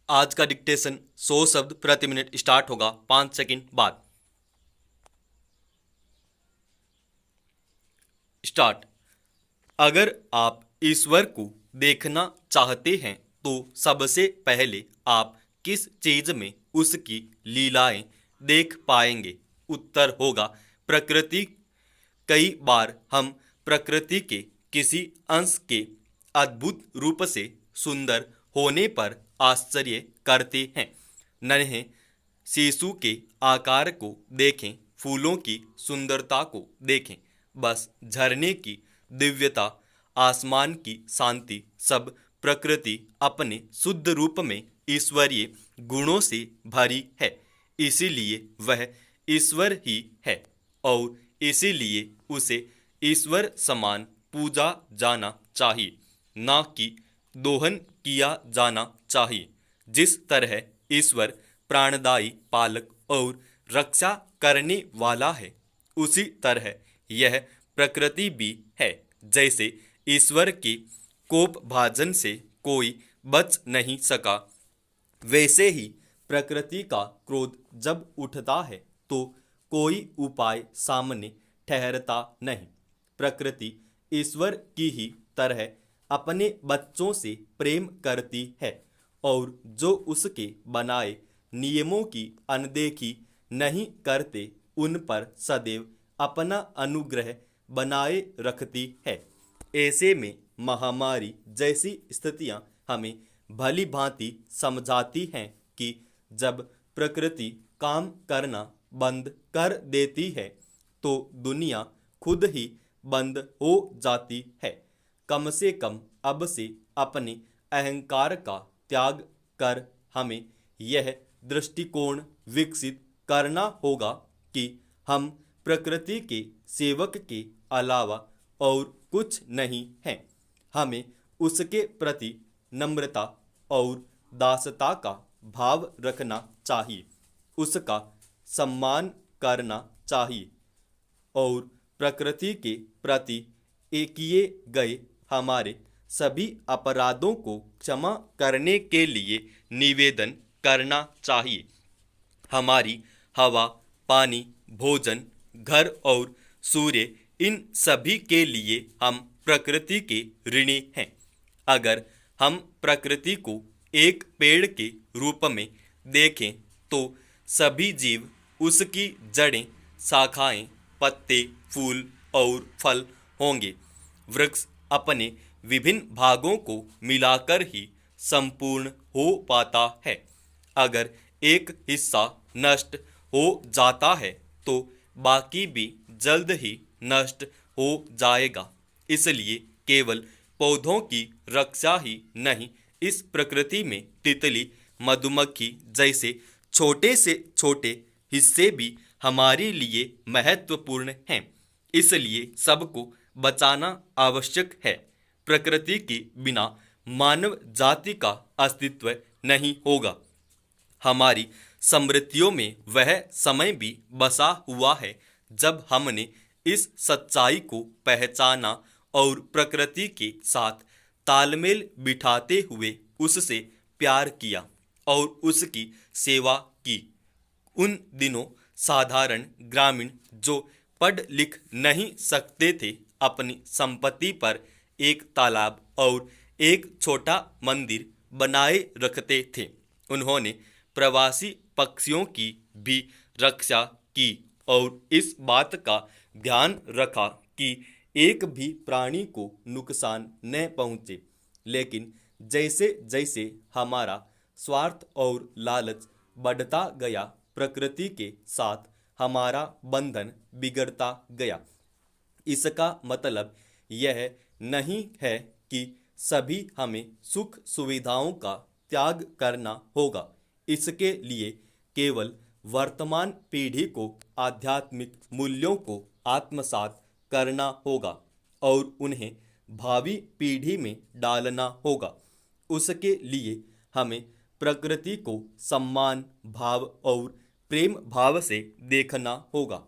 आज का डिक्टेशन 100 शब्द प्रति मिनट स्टार्ट होगा 5 सेकंड बाद। स्टार्ट। अगर आप ईश्वर को देखना चाहते हैं तो सबसे पहले आप किस चीज में उसकी लीलाएं देख पाएंगे? उत्तर होगा प्रकृति। कई बार हम प्रकृति के किसी अंश के अद्भुत रूप से सुंदर होने पर आश्चर्य करते हैं। नन्हे शिशु के आकार को देखें, फूलों की सुंदरता को देखें, बस झरने की दिव्यता, आसमान की शांति, सब प्रकृति अपने शुद्ध रूप में ईश्वरीय गुणों से भरी है। इसीलिए वह ईश्वर ही है और इसीलिए उसे ईश्वर समान पूजा जाना चाहिए, ना कि दोहन किया जाना चाहिए। जिस तरह ईश्वर प्राणदायी, पालक और रक्षा करने वाला है, उसी तरह यह प्रकृति भी है। जैसे ईश्वर के कोप भाजन से कोई बच नहीं सका, वैसे ही प्रकृति का क्रोध जब उठता है तो कोई उपाय सामने ठहरता नहीं। प्रकृति ईश्वर की ही तरह अपने बच्चों से प्रेम करती है और जो उसके बनाए नियमों की अनदेखी नहीं करते, उन पर सदैव अपना अनुग्रह बनाए रखती है। ऐसे में महामारी जैसी स्थितियां हमें भली भांति समझाती हैं कि जब प्रकृति काम करना बंद कर देती है तो दुनिया खुद ही बंद हो जाती है। कम से कम अब से अपने अहंकार का त्याग कर हमें यह दृष्टिकोण विकसित करना होगा कि हम प्रकृति के सेवक के अलावा और कुछ नहीं हैं। हमें उसके प्रति नम्रता और दासता का भाव रखना चाहिए, उसका सम्मान करना चाहिए और प्रकृति के प्रति किए गए हमारे सभी अपराधों को क्षमा करने के लिए निवेदन करना चाहिए। हमारी हवा, पानी, भोजन, घर और सूर्य, इन सभी के लिए हम प्रकृति के ऋणी हैं। अगर हम प्रकृति को एक पेड़ के रूप में देखें तो सभी जीव उसकी जड़ें, शाखाएं, पत्ते, फूल और फल होंगे। वृक्ष अपने विभिन्न भागों को मिलाकर ही संपूर्ण हो पाता है। अगर एक हिस्सा नष्ट हो जाता है तो बाकी भी जल्द ही नष्ट हो जाएगा। इसलिए केवल पौधों की रक्षा ही नहीं, इस प्रकृति में तितली, मधुमक्खी जैसे छोटे से छोटे हिस्से भी हमारे लिए महत्वपूर्ण हैं। इसलिए सबको बचाना आवश्यक है। प्रकृति के बिना मानव जाति का अस्तित्व नहीं होगा। हमारी स्मृतियों में वह समय भी बसा हुआ है जब हमने इस सच्चाई को पहचाना और प्रकृति के साथ तालमेल बिठाते हुए उससे प्यार किया और उसकी सेवा की। उन दिनों साधारण ग्रामीण जो पढ़ लिख नहीं सकते थे, अपनी संपत्ति पर एक तालाब और एक छोटा मंदिर बनाए रखते थे। उन्होंने प्रवासी पक्षियों की भी रक्षा की और इस बात का ध्यान रखा कि एक भी प्राणी को नुकसान न पहुंचे। लेकिन जैसे जैसे हमारा स्वार्थ और लालच बढ़ता गया, प्रकृति के साथ हमारा बंधन बिगड़ता गया। इसका मतलब यह नहीं है कि सभी हमें सुख सुविधाओं का त्याग करना होगा। इसके लिए केवल वर्तमान पीढ़ी को आध्यात्मिक मूल्यों को आत्मसात करना होगा और उन्हें भावी पीढ़ी में डालना होगा। उसके लिए हमें प्रकृति को सम्मान भाव और प्रेम भाव से देखना होगा।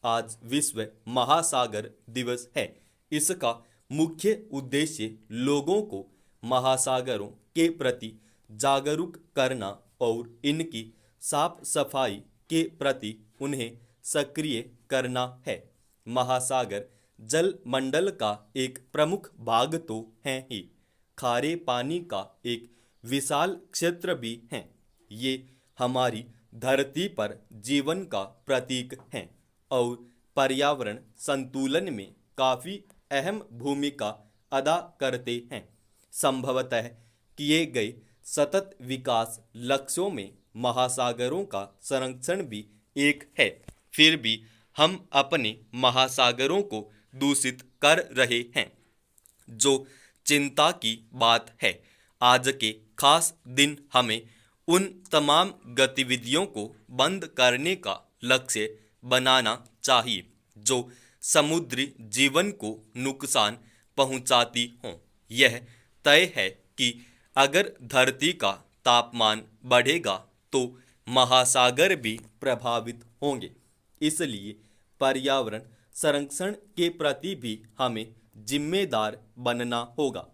आज विश्व महासागर दिवस है। इसका मुख्य उद्देश्य लोगों को महासागरों के प्रति जागरूक करना और इनकी साफ सफाई के प्रति उन्हें सक्रिय करना है। महासागर जल मंडल का एक प्रमुख भाग तो है ही, खारे पानी का एक विशाल क्षेत्र भी है। ये हमारी धरती पर जीवन का प्रतीक हैं और पर्यावरण संतुलन में काफी अहम भूमिका अदा करते हैं। संभवतः किए गए सतत विकास लक्ष्यों में महासागरों का संरक्षण भी एक है। फिर भी हम अपने महासागरों को दूषित कर रहे हैं, जो चिंता की बात है। आज के खास दिन हमें उन तमाम गतिविधियों को बंद करने का लक्ष्य बनाना चाहिए जो समुद्री जीवन को नुकसान पहुंचाती हों। यह तय है कि अगर धरती का तापमान बढ़ेगा तो महासागर भी प्रभावित होंगे। इसलिए पर्यावरण संरक्षण के प्रति भी हमें जिम्मेदार बनना होगा।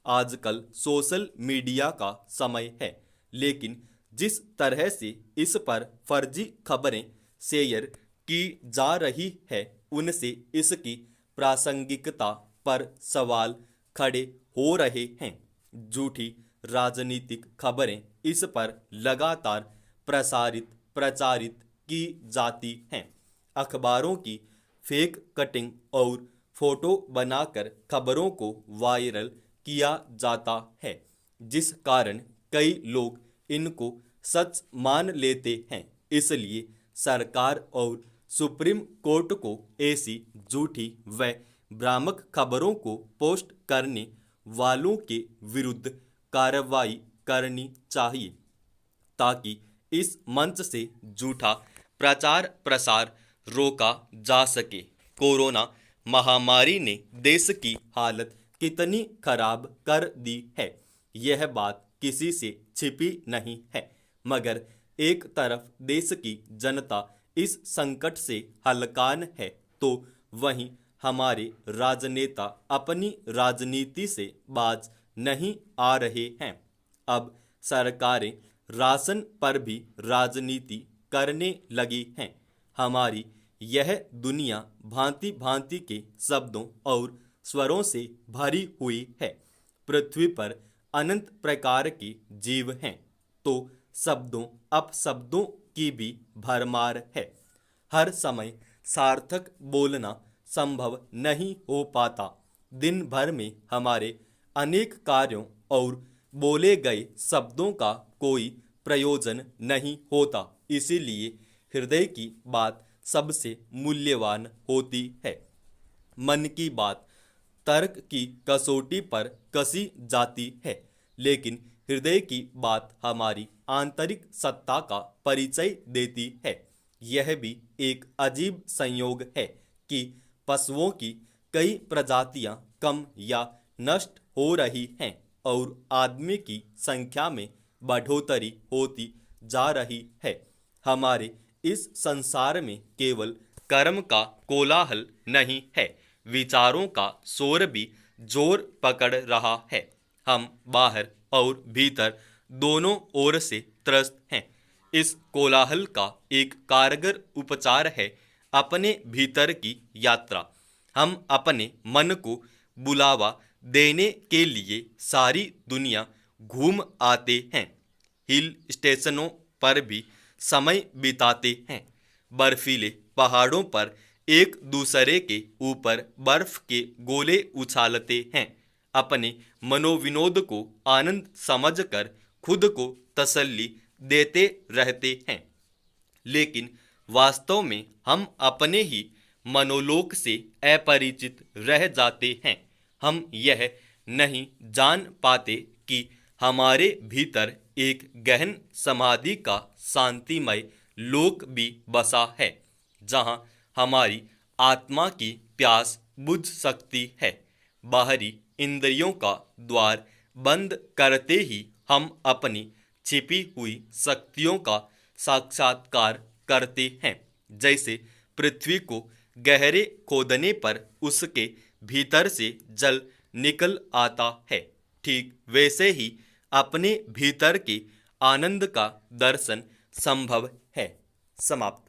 आजकल सोशल मीडिया का समय है, लेकिन जिस तरह से इस पर फर्जी खबरें शेयर की जा रही है, उनसे इसकी प्रासंगिकता पर सवाल खड़े हो रहे हैं। झूठी राजनीतिक खबरें इस पर लगातार प्रचारित की जाती हैं। अखबारों की फेक कटिंग और फोटो बनाकर खबरों को वायरल किया जाता है, जिस कारण कई लोग इनको सच मान लेते हैं। इसलिए सरकार और सुप्रीम कोर्ट को ऐसी झूठी व भ्रामक खबरों को पोस्ट करने वालों के विरुद्ध कार्रवाई करनी चाहिए, ताकि इस मंच से झूठा प्रचार प्रसार रोका जा सके। कोरोना महामारी ने देश की हालत कितनी खराब कर दी है, यह बात किसी से छिपी नहीं है। मगर एक तरफ देश की जनता इस संकट से हलकान है, तो वहीं हमारे राजनेता अपनी राजनीति से बाज नहीं आ रहे हैं। अब सरकारें राशन पर भी राजनीति करने लगी हैं। हमारी यह दुनिया भांति भांति के शब्दों और स्वरों से भरी हुई है। पृथ्वी पर अनंत प्रकार के जीव हैं, तो शब्दों अपशब्दों की भी भरमार है। हर समय सार्थक बोलना संभव नहीं हो पाता। दिन भर में हमारे अनेक कार्यों और बोले गए शब्दों का कोई प्रयोजन नहीं होता। इसीलिए हृदय की बात सबसे मूल्यवान होती है। मन की बात तर्क की कसौटी पर कसी जाती है, लेकिन हृदय की बात हमारी आंतरिक सत्ता का परिचय देती है। यह भी एक अजीब संयोग है कि पशुओं की कई प्रजातियां कम या नष्ट हो रही हैं और आदमी की संख्या में बढ़ोतरी होती जा रही है। हमारे इस संसार में केवल कर्म का कोलाहल नहीं है, विचारों का शोर भी जोर पकड़ रहा है। हम बाहर और भीतर दोनों ओर से त्रस्त हैं। इस कोलाहल का एक कारगर उपचार है अपने भीतर की यात्रा। हम अपने मन को बुलावा देने के लिए सारी दुनिया घूम आते हैं, हिल स्टेशनों पर भी समय बिताते हैं, बर्फीले पहाड़ों पर एक दूसरे के ऊपर बर्फ के गोले उछालते हैं, अपने मनोविनोद को आनंद समझकर खुद को तसल्ली देते रहते हैं। लेकिन वास्तव में हम अपने ही मनोलोक से अपरिचित रह जाते हैं। हम यह नहीं जान पाते कि हमारे भीतर एक गहन समाधि का शांतिमय लोक भी बसा है, जहां हमारी आत्मा की प्यास बुझ सकती है। बाहरी इंद्रियों का द्वार बंद करते ही हम अपनी छिपी हुई शक्तियों का साक्षात्कार करते हैं। जैसे पृथ्वी को गहरे खोदने पर उसके भीतर से जल निकल आता है, ठीक वैसे ही अपने भीतर के आनंद का दर्शन संभव है। समाप्त।